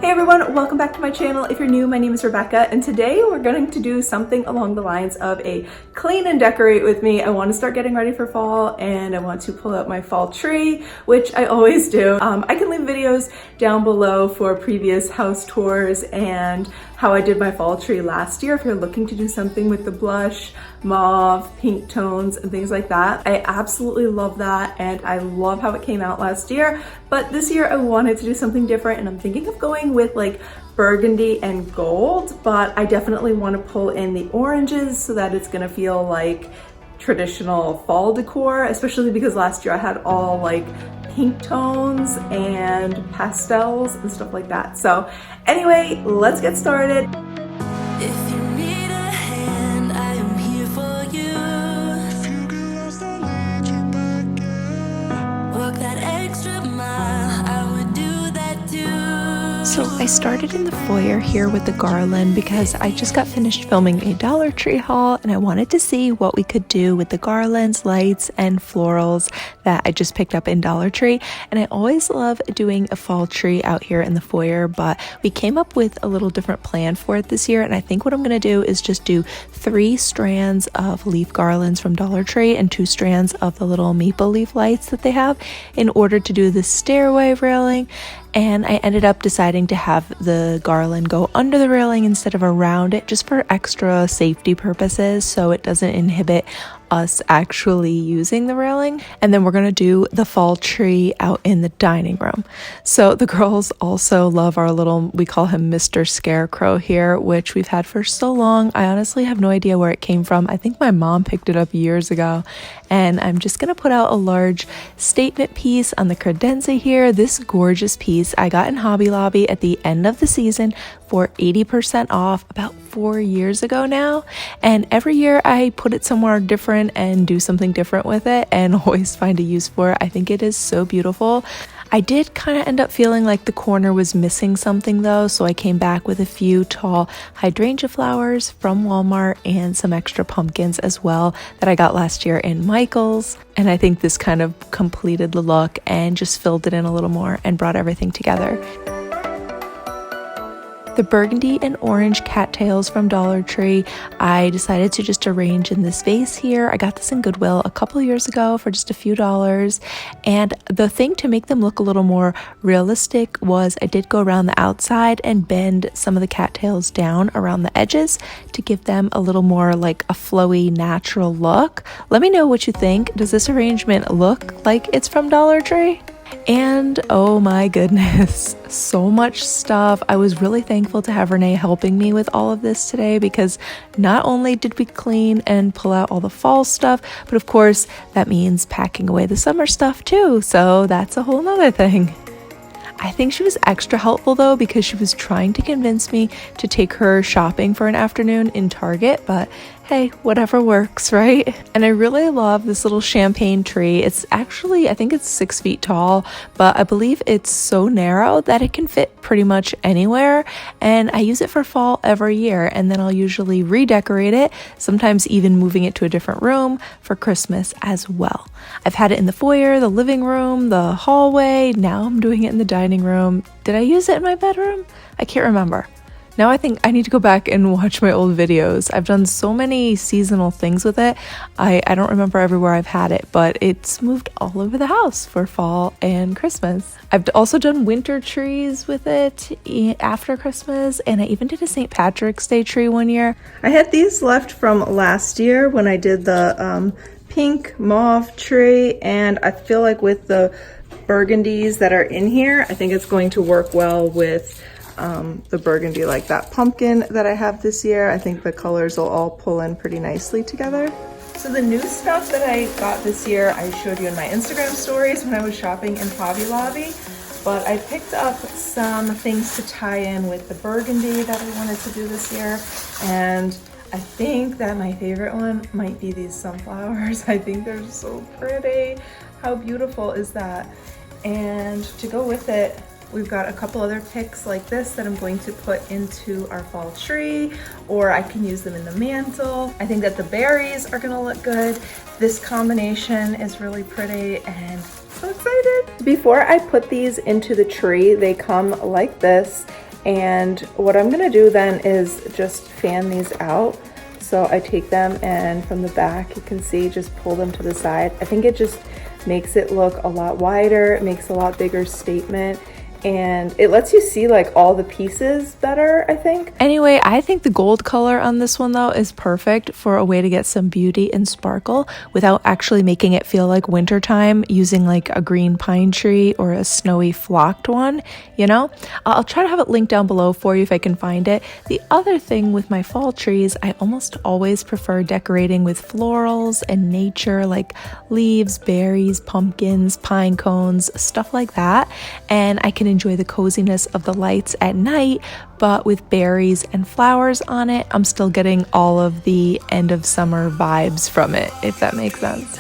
Hey everyone, welcome back to my channel. If you're new, my name is Rebecca, and today we're going to do something along the lines of a clean and decorate with me. I want to start getting ready for fall, and I want to pull out my fall tree, which I always do. I can leave videos down below for previous house tours and how I did my fall tree last year if you're looking to do something with the blush, mauve, pink tones, and things like that. I absolutely love that, and I love how it came out last year, but this year I wanted to do something different, and I'm thinking of going with like burgundy and gold, but I definitely want to pull in the oranges so that it's gonna feel like traditional fall decor, especially because last year I had all like pink tones and pastels and stuff like that. So anyway, let's get started. If you need a hand, I am here for you. If you get lost, I'll lead you back in. Walk that extra mile, I would do that too. So I started in the foyer here with the garland because I just got finished filming a Dollar Tree haul and I wanted to see what we could do with the garlands, lights, and florals that I just picked up in Dollar Tree. And I always love doing a fall tree out here in the foyer, but we came up with a little different plan for it this year. And I think what I'm going to do is just do 3 strands of leaf garlands from Dollar Tree and 2 strands of the little maple leaf lights that they have in order to do the stairway railing. And I ended up deciding to have the garland go under the railing instead of around it, just for extra safety purposes, so it doesn't inhibit us actually using the railing. And then we're gonna do the fall tree out in the dining room. So the girls also love our little, we call him Mr. Scarecrow here, which we've had for so long. I honestly have no idea where it came from. I think my mom picked it up years ago. And I'm just gonna put out a large statement piece on the credenza here. This gorgeous piece I got in Hobby Lobby at the end of the season for 80% off about 4 years ago now. And every year I put it somewhere different and do something different with it and always find a use for it. I think it is so beautiful. I did kind of end up feeling like the corner was missing something though, so I came back with a few tall hydrangea flowers from Walmart and some extra pumpkins as well that I got last year in Michael's. And I think this kind of completed the look and just filled it in a little more and brought everything together. The burgundy and orange cattails from Dollar Tree, I decided to just arrange in this vase here. I got this in Goodwill a couple years ago for just a few dollars. And the thing to make them look a little more realistic was I did go around the outside and bend some of the cattails down around the edges to give them a little more like a flowy, natural look. Let me know what you think. Does this arrangement look like it's from Dollar Tree? And oh my goodness, so much stuff. I was really thankful to have Renee helping me with all of this today, because not only did we clean and pull out all the fall stuff, but of course that means packing away the summer stuff too. So that's a whole nother thing. I think she was extra helpful though, because she was trying to convince me to take her shopping for an afternoon in Target, but hey, whatever works, right? And I really love this little champagne tree. It's actually, I think it's 6 feet tall, but I believe it's so narrow that it can fit pretty much anywhere. And I use it for fall every year, and then I'll usually redecorate it, sometimes even moving it to a different room for Christmas as well. I've had it in the foyer, the living room, the hallway. Now I'm doing it in the dining room. Did I use it in my bedroom? I can't remember. Now I think I need to go back and watch my old videos. I've done so many seasonal things with it. I don't remember everywhere I've had it, but it's moved all over the house for fall and Christmas. I've also done winter trees with it after Christmas, and I even did a St. Patrick's Day tree one year. I had these left from last year when I did the pink mauve tree, and I feel like with the burgundies that are in here, I think it's going to work well with the burgundy, like that pumpkin that I have this year. I think the colors will all pull in pretty nicely together. So the new stuff that I got this year, I showed you in my Instagram stories when I was shopping in Hobby Lobby, but I picked up some things to tie in with the burgundy that I wanted to do this year. And I think that my favorite one might be these sunflowers. I think they're so pretty. How beautiful is that? And to go with it, we've got a couple other picks like this that I'm going to put into our fall tree, or I can use them in the mantle. I think that the berries are gonna look good. This combination is really pretty, and so excited. Before I put these into the tree, they come like this, And what I'm gonna do then is just fan these out. So I take them and from the back, you can see, just pull them to the side. I think it just makes it look a lot wider, it makes a lot bigger statement, and it lets you see like all the pieces better, I think. Anyway, I think the gold color on this one though is perfect for a way to get some beauty and sparkle without actually making it feel like wintertime, using like a green pine tree or a snowy flocked one, you know? I'll try to have it linked down below for you if I can find it. The other thing with my fall trees, I almost always prefer decorating with florals and nature, like leaves, berries, pumpkins, pine cones, stuff like that. And I can enjoy the coziness of the lights at night, but with berries and flowers on it, I'm still getting all of the end of summer vibes from it, if that makes sense.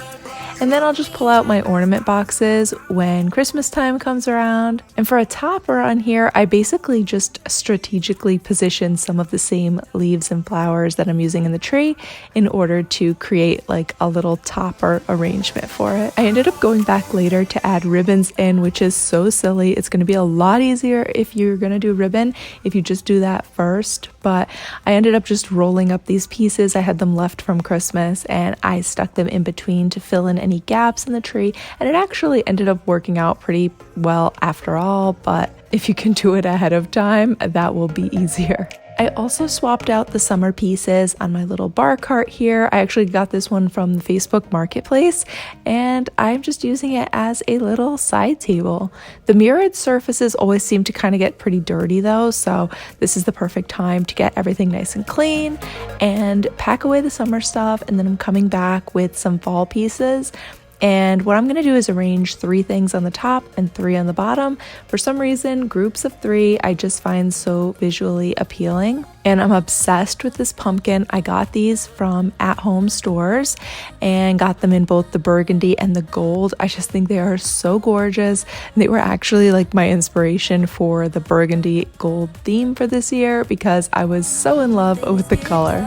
And then I'll just pull out my ornament boxes when Christmas time comes around. And for a topper on here, I basically just strategically position some of the same leaves and flowers that I'm using in the tree in order to create like a little topper arrangement for it. I ended up going back later to add ribbons in, which is so silly. It's going to be a lot easier if you're going to do ribbon if you just do that first. But I ended up just rolling up these pieces. I had them left from Christmas and I stuck them in between to fill in any gaps in the tree, and it actually ended up working out pretty well after all. But if you can do it ahead of time, that will be easier. I also swapped out the summer pieces on my little bar cart here. I actually got this one from the Facebook Marketplace, and I'm just using it as a little side table. The mirrored surfaces always seem to kind of get pretty dirty though, so this is the perfect time to get everything nice and clean and pack away the summer stuff, and then I'm coming back with some fall pieces. And what I'm going to do is arrange 3 things on the top and 3 on the bottom. For some reason, groups of 3 I just find so visually appealing. And I'm obsessed with this pumpkin. I got these from at-home stores and got them in both the burgundy and the gold. I just think they are so gorgeous. And they were actually like my inspiration for the burgundy gold theme for this year because I was so in love with the color.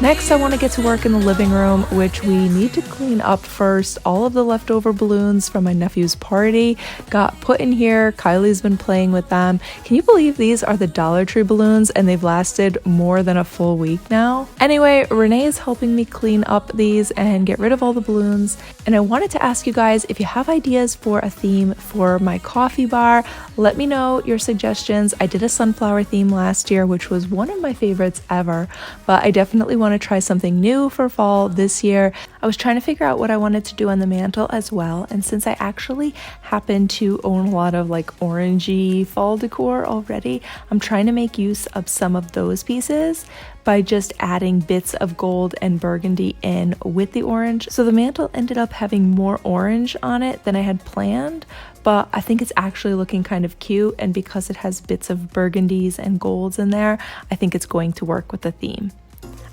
Next, I want to get to work in the living room, which we need to clean up first. All of the leftover balloons from my nephew's party got put in here. Kylie's been playing with them. Can you believe these are the Dollar Tree balloons and they've lasted more than a full week now? Anyway, Renee is helping me clean up these and get rid of all the balloons. And I wanted to ask you guys if you have ideas for a theme for my coffee bar. Let me know your suggestions. I did a sunflower theme last year, which was one of my favorites ever, but I definitely want to try something new for fall this year. I was trying to figure out what I wanted to do on the mantle as well, and since I actually happen to own a lot of like orangey fall decor already, I'm trying to make use of some of those pieces by just adding bits of gold and burgundy in with the orange. So the mantle ended up having more orange on it than I had planned, but I think it's actually looking kind of cute, and because it has bits of burgundies and golds in there, I think it's going to work with the theme.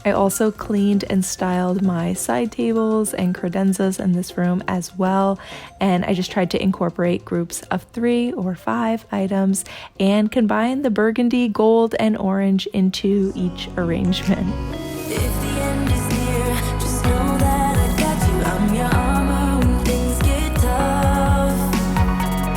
I also cleaned and styled my side tables and credenzas in this room as well, and I just tried to incorporate groups of 3 or 5 items and combine the burgundy, gold, and orange into each arrangement. If the end is near, just know that I got you. I'm your armor when things get tough.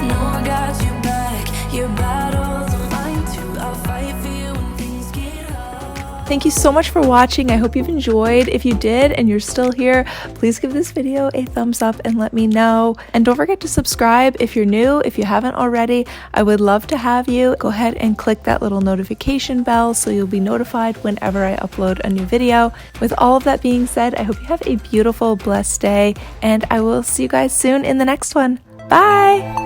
No, I got you back. Your battles are mine too. I'll fight for you when things get hard. Thank you so much for watching. I hope you've enjoyed. If you did and you're still here, please give this video a thumbs up and let me know. And don't forget to subscribe if you're new. If you haven't already, I would love to have you. Go ahead and click that little notification bell so you'll be notified whenever I upload a new video. With all of that being said, I hope you have a beautiful, blessed day, and I will see you guys soon in the next one. Bye!